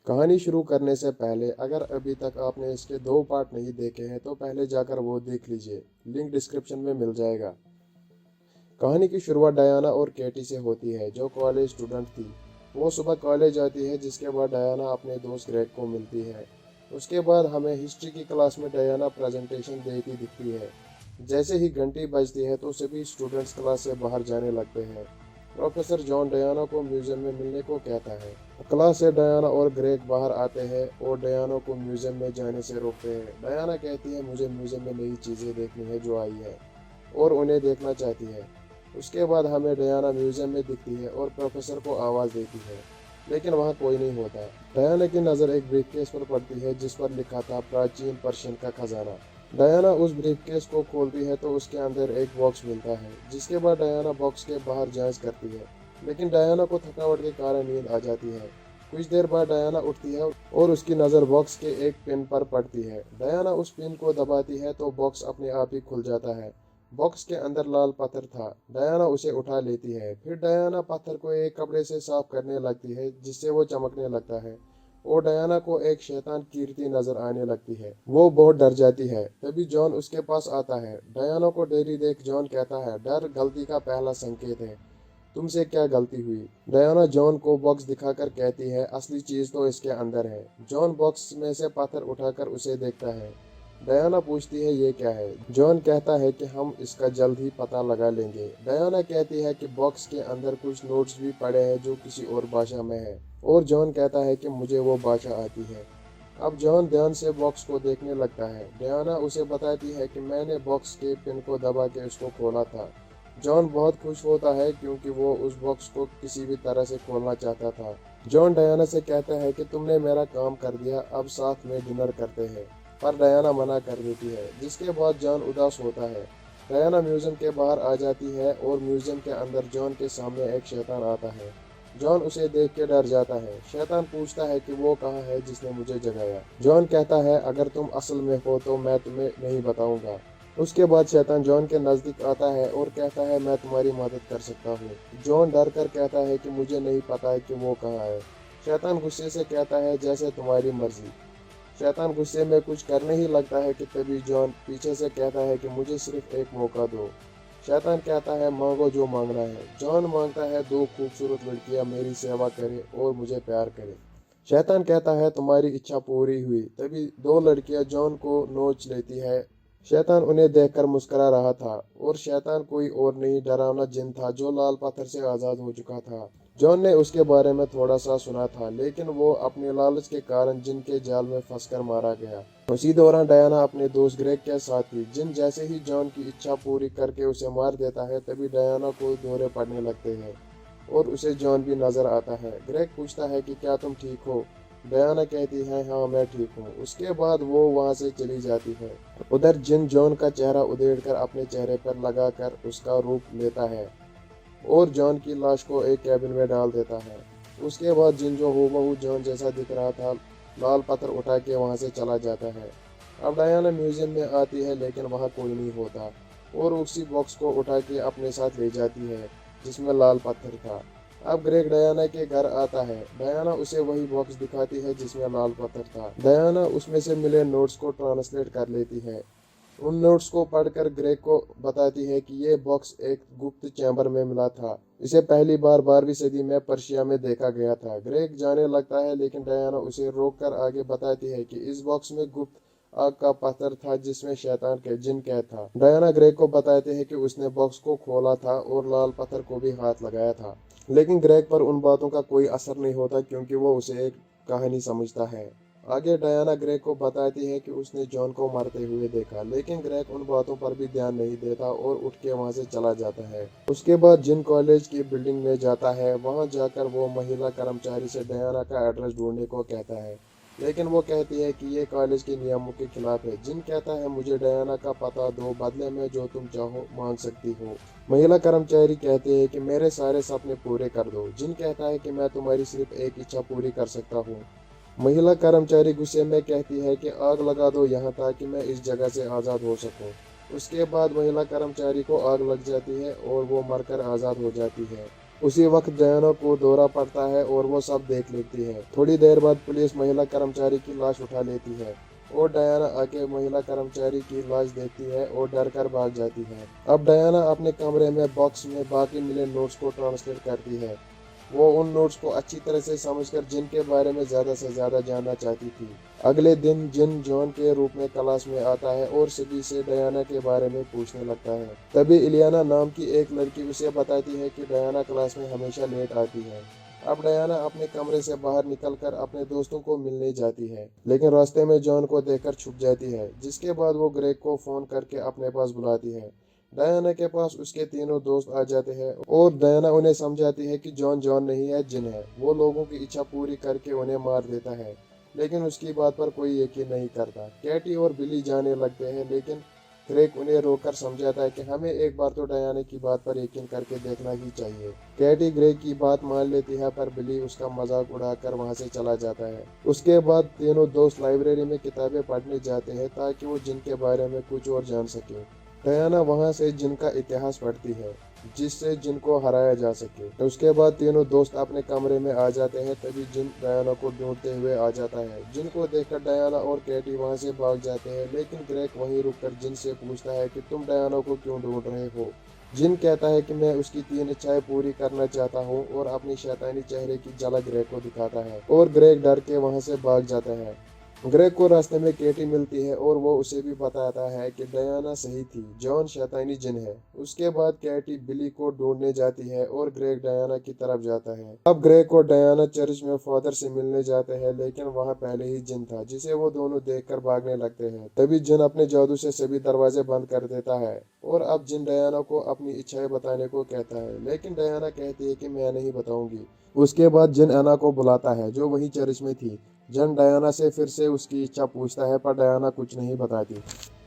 कहानी शुरू करने से पहले अगर अभी तक आपने इसके 2 पार्ट नहीं देखे हैं तो पहले जाकर वो देख लीजिए, लिंक डिस्क्रिप्शन में मिल जाएगा। कहानी की शुरुआत डायना और केटी से होती है जो कॉलेज स्टूडेंट थी। वो सुबह कॉलेज जाती है जिसके बाद डायना अपने दोस्त ग्रेग को मिलती है। उसके बाद हमें हिस्ट्री की क्लास में डायना प्रेजेंटेशन देती दिखती है। जैसे ही घंटी बजती है तो सभी स्टूडेंट्स क्लास से बाहर जाने लगते हैं। प्रोफेसर जॉन डायना को म्यूजियम में मिलने को कहता है। क्लास से डायना और ग्रेग बाहर आते हैं और डायना को म्यूजियम में जाने से रोकते हैं। डायना कहती है मुझे म्यूजियम में नई चीज़ें देखनी है जो आई है और उन्हें देखना चाहती है। उसके बाद हमें डायना म्यूजियम में दिखती है और प्रोफेसर को आवाज़ देती है, लेकिन वहाँ कोई नहीं होता। डायना की नज़र एक ब्रीफकेस पर पड़ती है जिस पर लिखा था प्राचीन पर्शियन का खजाना। डायना उस ब्रीफकेस को खोलती है तो उसके अंदर एक बॉक्स मिलता है, जिसके बाद डायना बॉक्स के बाहर जांच करती है, लेकिन डायना को थकावट के कारण नींद आ जाती है। कुछ देर बाद डायना उठती है और उसकी नज़र बॉक्स के एक पिन पर पड़ती है। डायना उस पिन को दबाती है तो बॉक्स अपने आप ही खुल जाता है। बॉक्स के अंदर लाल पत्थर था। डायना उसे उठा लेती है। फिर डायना पत्थर को एक कपड़े से साफ करने लगती है जिससे वो चमकने लगता है और डायना को एक शैतान कीर्ति नजर आने लगती है। वो बहुत डर जाती है। तभी जॉन उसके पास आता है। डायना को डरी देख जॉन कहता है डर गलती का पहला संकेत है। तुमसे क्या गलती हुई? डायना जॉन को बॉक्स दिखाकर कहती है असली चीज तो इसके अंदर है। जॉन बॉक्स में से पत्थर उठाकर उसे देखता है। डायना पूछती है ये क्या है? जॉन कहता है कि हम इसका जल्द ही पता लगा लेंगे। डायना कहती है कि बॉक्स के अंदर कुछ नोट्स भी पड़े हैं जो किसी और भाषा में है और जॉन कहता है कि मुझे वो भाषा आती है। अब जॉन ध्यान से बॉक्स को देखने लगता है। डायना उसे बताती है कि मैंने बॉक्स के पिन को दबा के उसको खोला था। जॉन बहुत खुश होता है क्योंकि वो उस बॉक्स को किसी भी तरह से खोलना चाहता था। जॉन डायना से कहता है कि तुमने मेरा काम कर दिया, अब साथ में डिनर करते हैं, पर डायना मना कर देती है, जिसके बाद जॉन उदास होता है। डायना म्यूजियम के बाहर आ जाती है और म्यूजियम के अंदर जॉन के सामने एक शैतान आता है। जॉन उसे देख के डर जाता है। शैतान पूछता है कि वो कहाँ है जिसने मुझे जगाया। जॉन कहता है अगर तुम असल में हो तो मैं तुम्हें नहीं बताऊंगा। उसके बाद शैतान जॉन के नजदीक आता है और कहता है मैं तुम्हारी मदद कर सकता हूँ। जॉन डर कर कहता है कि मुझे नहीं पता है कि वो कहाँ है। शैतान गुस्से से कहता है जैसे तुम्हारी मर्जी। शैतान गुस्से में कुछ करने ही लगता है कि तभी जॉन पीछे से कहता है कि मुझे सिर्फ एक मौका दो। शैतान कहता है मांगो जो मांगना है। जॉन मांगता है 2 खूबसूरत लड़कियां मेरी सेवा करें और मुझे प्यार करें। शैतान कहता है तुम्हारी इच्छा पूरी हुई। तभी 2 लड़कियां जॉन को नोच लेती है। शैतान उन्हें देखकर मुस्कुरा रहा था और शैतान कोई और नहीं डरावना जिन था जो लाल पत्थर से आजाद हो चुका था। जॉन ने उसके बारे में थोड़ा सा सुना था, लेकिन वो अपने लालच के कारण जिन के जाल में फंसकर मारा गया। उसी दौरान डायना अपने दोस्त ग्रेग के साथ थी। जिन जैसे ही जॉन की इच्छा पूरी करके उसे मार देता है तभी डायना को दौरे पड़ने लगते हैं और उसे जॉन भी नजर आता है। ग्रेग पूछता है कि क्या तुम ठीक हो? डायना कहती है हाँ मैं ठीक हूँ। उसके बाद वो वहाँ से चली जाती है। उधर जिन जॉन का चेहरा उधेड़कर अपने चेहरे पर लगाकर उसका रूप लेता है और जॉन की लाश को एक कैबिन में डाल देता है। उसके बाद जिन जो हूबहू जॉन जैसा दिख रहा था लाल पत्थर उठा के वहाँ से चला जाता है। अब डायना म्यूजियम में आती है लेकिन वहाँ कोई नहीं होता और उसी बॉक्स को उठा के अपने साथ ले जाती है जिसमें लाल पत्थर था। अब ग्रेग डायना के घर आता है। डायना उसे वही बॉक्स दिखाती है जिसमें लाल पत्थर था। डायना उसमें से मिले नोट्स को ट्रांसलेट कर लेती है। उन नोट्स को पढ़कर ग्रेग को बताती है कि ये बॉक्स एक गुप्त चैम्बर में मिला था। इसे पहली बार 12वीं सदी में पर्शिया में देखा गया था। ग्रेग जाने लगता है लेकिन डायना उसे रोककर आगे बताती है कि इस बॉक्स में गुप्त आग का पत्थर था जिसमें शैतान के जिन कैद था। डायना ग्रेग को बताते हैं कि उसने बॉक्स को खोला था और लाल पत्थर को भी हाथ लगाया था, लेकिन ग्रेग पर उन बातों का कोई असर नहीं होता क्योंकि वो उसे एक कहानी समझता है। आगे डायना ग्रेग को बताती है कि उसने जॉन को मरते हुए देखा, लेकिन ग्रेग उन बातों पर भी ध्यान नहीं देता और उठ के वहां से चला जाता है। उसके बाद जिन कॉलेज की बिल्डिंग में जाता है, वहां जाकर वो महिला कर्मचारी से डायना का एड्रेस ढूंढने को कहता है, लेकिन वो कहती है कि ये कॉलेज के नियमों के खिलाफ है। जिन कहता है मुझे डायना का पता दो, बदले में जो तुम चाहो मांग सकती हो। महिला कर्मचारी कहती है कि मेरे सारे सपने पूरे कर दो। जिन कहता है कि मैं तुम्हारी सिर्फ एक इच्छा पूरी कर सकता हूँ। महिला कर्मचारी गुस्से में कहती है कि आग लगा दो यहाँ ताकि मैं इस जगह से आज़ाद हो सकूं। उसके बाद महिला कर्मचारी को आग लग जाती है और वो मरकर आज़ाद हो जाती है उसी वक्त डयाना को दौरा पड़ता है और वो सब देख लेती है। थोड़ी देर बाद पुलिस महिला कर्मचारी की लाश उठा लेती है और डयाना आके महिला कर्मचारी की लाश देखती है और डर कर भाग जाती है। अब डयाना अपने कमरे में बॉक्स में बाकी मिले नोट्स को ट्रांसलेट करती है। वो उन नोट्स को अच्छी तरह से समझकर जिन के बारे में ज्यादा से ज्यादा जानना चाहती थी। अगले दिन जिन जॉन के रूप में क्लास में आता है और सभी से डयाना के बारे में पूछने लगता है। तभी इलियाना नाम की एक लड़की उसे बताती है कि डयाना क्लास में हमेशा लेट आती है। अब डयाना अपने कमरे से बाहर निकलकर अपने दोस्तों को मिलने जाती है, लेकिन रास्ते में जॉन को देखकर छुप जाती है, जिसके बाद वो ग्रेग को फोन करके अपने पास बुलाती है। डयाना के पास उसके तीनों दोस्त आ जाते हैं और डयाना उन्हें समझाती है कि जॉन जॉन नहीं है, जिन है। वो लोगों की इच्छा पूरी करके उन्हें मार देता है, लेकिन उसकी बात पर कोई यकीन नहीं करता। कैटी और बिली जाने लगते हैं, लेकिन ग्रेग उन्हें रोककर समझाता है कि हमें एक बार तो डयाना की बात पर यकीन करके देखना ही चाहिए। कैटी ग्रेग की बात मान लेती है, पर बिली उसका मजाक उड़ाकर वहां से चला जाता है। उसके बाद तीनों दोस्त लाइब्रेरी में किताबें पढ़ने जाते हैं ताकि वो जिन के बारे में कुछ और जान सके। डयाना वहां से जिन का इतिहास पढ़ती है, जिससे जिन को हराया जा सके। तो उसके बाद तीनों दोस्त अपने कमरे में आ जाते हैं। तभी जिन डयाना को ढूंढते हुए आ जाता है। जिन को देखकर डयाना और कैटी वहां से भाग जाते हैं, लेकिन ग्रेग वहीं रुककर जिन से पूछता है कि तुम डयाना को क्यों ढूंढ रहे हो। जिन कहता है कि मैं उसकी 3 इच्छाएं पूरी करना चाहता हूँ और अपनी शैतानी चेहरे की झलक ग्रेग को दिखाता है और ग्रेग डर के वहां से भाग जाता है। ग्रेग को रास्ते में केटी मिलती है और वो उसे भी बताता है कि डयाना सही थी, जॉन शैतानी जिन है। उसके बाद केटी बिली को ढूंढने जाती है और ग्रेग डयाना की तरफ जाता है। अब ग्रेग को डयाना चर्च में फादर से मिलने जाते हैं, लेकिन वहाँ पहले ही जिन था, जिसे वो दोनों देखकर भागने लगते हैं। तभी जिन अपने जादू से सभी दरवाजे बंद कर देता है और अब जिन डयाना को अपनी इच्छाएं बताने को कहता है, लेकिन डयाना कहती है कि मैं नहीं बताऊंगी। उसके बाद जिन एना को बुलाता है, जो वही चर्च में थी। जन डयाना से फिर से उसकी इच्छा पूछता है, पर डयाना कुछ नहीं बताती।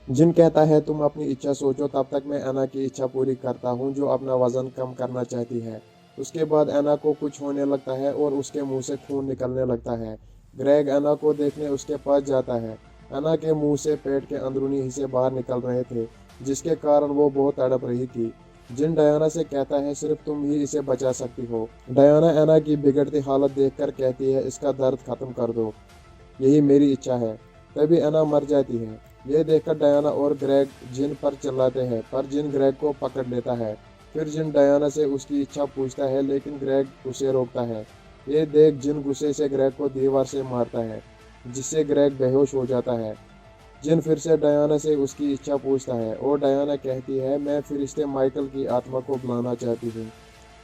जिन कहता है तुम अपनी इच्छा सोचो, तब तक मैं एना की इच्छा पूरी करता हूँ, जो अपना वजन कम करना चाहती है। उसके बाद एना को कुछ होने लगता है और उसके मुंह से खून निकलने लगता है। ग्रेग एना को देखने उसके पास जाता है। एना के मुंह से पेट के अंदरूनी हिस्से बाहर निकल रहे थे, जिसके कारण वो बहुत तड़प रही थी। जिन डयाना से कहता है सिर्फ तुम ही इसे बचा सकती हो। डयाना एना की बिगड़ती हालत देखकर कहती है इसका दर्द खत्म कर दो, यही मेरी इच्छा है। तभी एना मर जाती है। ये देखकर डयाना और ग्रेग जिन पर चिल्लाते हैं, पर जिन ग्रेग को पकड़ लेता है। फिर जिन डयाना से उसकी इच्छा पूछता है, लेकिन ग्रेग उसे रोकता है। ये देख जिन गुस्से से ग्रेग को दीवार से मारता है, जिससे ग्रेग बेहोश हो जाता है। जिन फिर से डयाना से उसकी इच्छा पूछता है और डयाना कहती है मैं फिरिश्ते माइकल की आत्मा को बुलाना चाहती हूँ,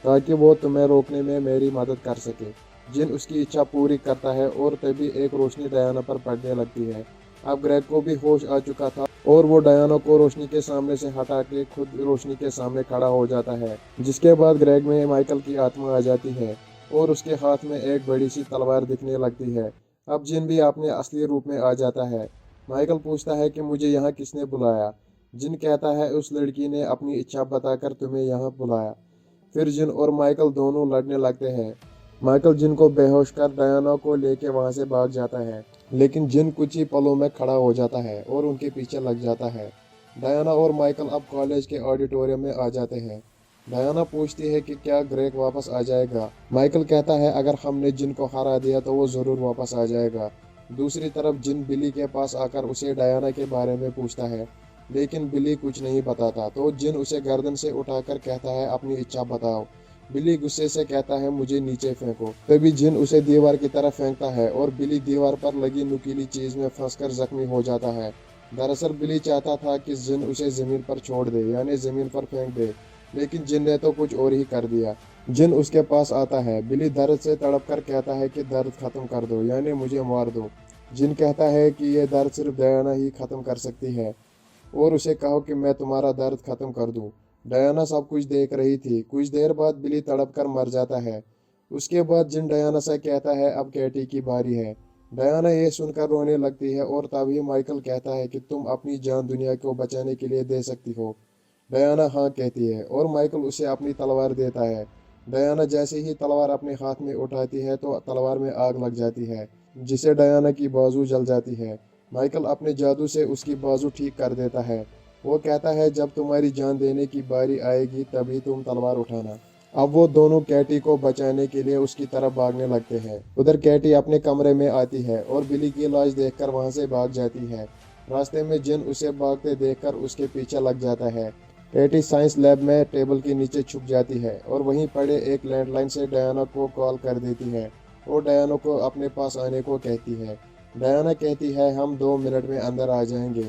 ताकि वो तुम्हें रोकने में मेरी मदद कर सके। जिन उसकी इच्छा पूरी करता है और तभी एक रोशनी डयाना पर पड़ने लगती है। अब ग्रेग को भी होश आ चुका था और वो डयाना को रोशनी के सामने से हटा के खुद रोशनी के सामने खड़ा हो जाता है। जिसके बाद ग्रेग में माइकल की आत्मा आ जाती है और उसके हाथ में एक बड़ी सी तलवार दिखने लगती है। अब जिन भी अपने असली रूप में आ जाता है। माइकल पूछता है कि मुझे यहाँ किसने बुलाया। जिन कहता है उस लड़की ने अपनी इच्छा बताकर तुम्हें यहाँ बुलाया। फिर जिन और माइकल दोनों लड़ने लगते हैं। माइकल जिन को बेहोश कर डयाना को लेके वहां से भाग जाता है, लेकिन जिन कुछ ही पलों में खड़ा हो जाता है और उनके पीछे लग जाता है। डयाना और माइकल अब कॉलेज के ऑडिटोरियम में आ जाते हैं। डयाना पूछती है कि क्या ग्रेग वापस आ जाएगा। माइकल कहता है अगर हमने जिन को हरा दिया तो वो जरूर वापस आ जाएगा। दूसरी तरफ जिन बिली के पास आकर उसे डयाना के बारे में पूछता है, लेकिन बिली कुछ नहीं बताता। तो जिन उसे गर्दन से उठाकर कहता है अपनी इच्छा बताओ। बिली गुस्से से कहता है मुझे नीचे फेंको। तभी जिन उसे दीवार की तरफ फेंकता है और बिली दीवार पर लगी नुकीली चीज में फंसकर जख्मी हो जाता है। दरअसल बिली चाहता था कि जिन उसे जमीन पर छोड़ दे, यानी जमीन पर फेंक दे, लेकिन जिन ने तो कुछ और ही कर दिया। जिन उसके पास आता है। बिली दर्द से तड़प कर कहता है कि दर्द खत्म कर दो, यानी मुझे मार दो। जिन कहता है कि यह दर्द सिर्फ डयाना ही खत्म कर सकती है और उसे कहो कि मैं तुम्हारा दर्द खत्म कर दूं। डयाना सब कुछ देख रही थी। कुछ देर बाद बिली तड़प कर मर जाता है। उसके बाद जिन डयाना से कहता है अब कैटी की बारी है। डयाना ये सुनकर रोने लगती है और तभी माइकल कहता है कि तुम अपनी जान दुनिया को बचाने के लिए दे सकती हो। डयाना हाँ कहती है और माइकल उसे अपनी तलवार देता है। डयाना जैसे ही तलवार अपने हाथ में उठाती है तो तलवार में आग लग जाती है, जिससे डयाना की बाजू जल जाती है। माइकल अपने जादू से उसकी बाजू ठीक कर देता है। वो कहता है जब तुम्हारी जान देने की बारी आएगी तभी तुम तलवार उठाना। अब वो दोनों कैटी को बचाने के लिए उसकी तरफ भागने लगते हैं। उधर कैटी अपने कमरे में आती है और बिली की लाश देखकर वहां से भाग जाती है। रास्ते में जिन उसे भागते देखकर उसके पीछे लग जाता है। कैटी साइंस लैब में टेबल के नीचे छुप जाती है और वहीं पड़े एक लैंडलाइन से डायना को कॉल कर देती है और डायना को अपने पास आने को कहती है। डायना कहती है हम 2 मिनट में अंदर आ जाएंगे।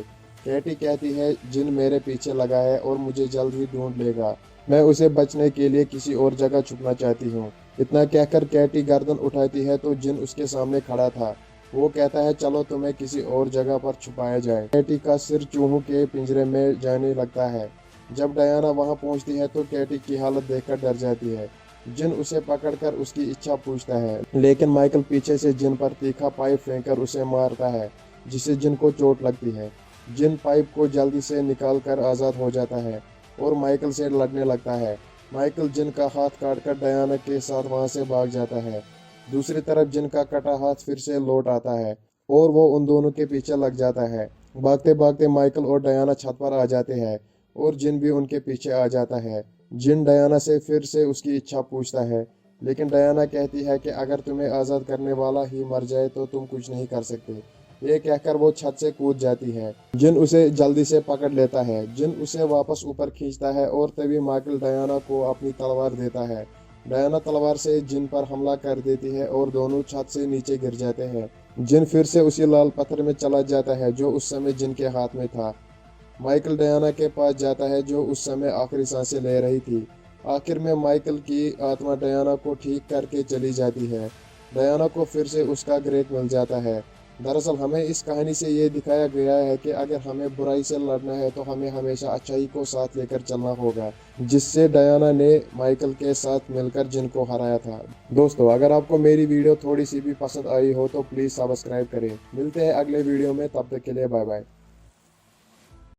कैटी कहती है जिन मेरे पीछे लगा है और मुझे जल्द ही ढूंढ लेगा। मैं उसे बचने के लिए किसी और जगह छुपना चाहती हूँ। इतना कहकर कैटी गर्दन उठाती है तो जिन उसके सामने खड़ा था। वो कहता है चलो तुम्हें किसी और जगह पर छुपाया जाए। कैटी का सिर चूहों के पिंजरे में जाने लगता है। जब डायना वहां पहुंचती है तो कैटी की हालत देखकर डर जाती है। जिन उसे पकड़कर उसकी इच्छा पूछता है, लेकिन माइकल पीछे से जिन पर तीखा पाइप फेंककर उसे मारता है, जिससे जिन को चोट लगती है। जिन पाइप को जल्दी से निकालकर आज़ाद हो जाता है और माइकल से लड़ने लगता है। माइकल जिन का हाथ काटकर डायना के साथ वहां से भाग जाता है। दूसरी तरफ जिन का कटा हाथ फिर से लौट आता है और वो उन दोनों के पीछे लग जाता है। भागते भागते माइकल और डायना छत पर आ जाते हैं और जिन भी उनके पीछे आ जाता है। जिन डायना से फिर से उसकी इच्छा पूछता है, लेकिन डायना कहती है कि अगर तुम्हें आज़ाद करने वाला ही मर जाए तो तुम कुछ नहीं कर सकते। ये कहकर वो छत से कूद जाती है। जिन उसे जल्दी से पकड़ लेता है। जिन उसे वापस ऊपर खींचता है और तभी माइकल डायना को अपनी तलवार देता है। डायना तलवार से जिन पर हमला कर देती है और दोनों छत से नीचे गिर जाते हैं। जिन फिर से उसी लाल पत्थर में चला जाता है जो उस समय जिन के हाथ में था। माइकल डायना के पास जाता है जो उस समय आखिरी सांसें ले रही थी। आखिर में माइकल की आत्मा डायना को ठीक करके चली जाती है। डायना को फिर से उसका ग्रेट मिल जाता है। दरअसल हमें इस कहानी से ये दिखाया गया है कि अगर हमें बुराई से लड़ना है तो हमें हमेशा अच्छाई को साथ लेकर चलना होगा, जिससे डायना ने माइकल के साथ मिलकर जिन को हराया था। दोस्तों, अगर आपको मेरी वीडियो थोड़ी सी भी पसंद आई हो तो प्लीज़ सब्सक्राइब करें। मिलते हैं अगले वीडियो में, तब तक के लिए बाय बाय।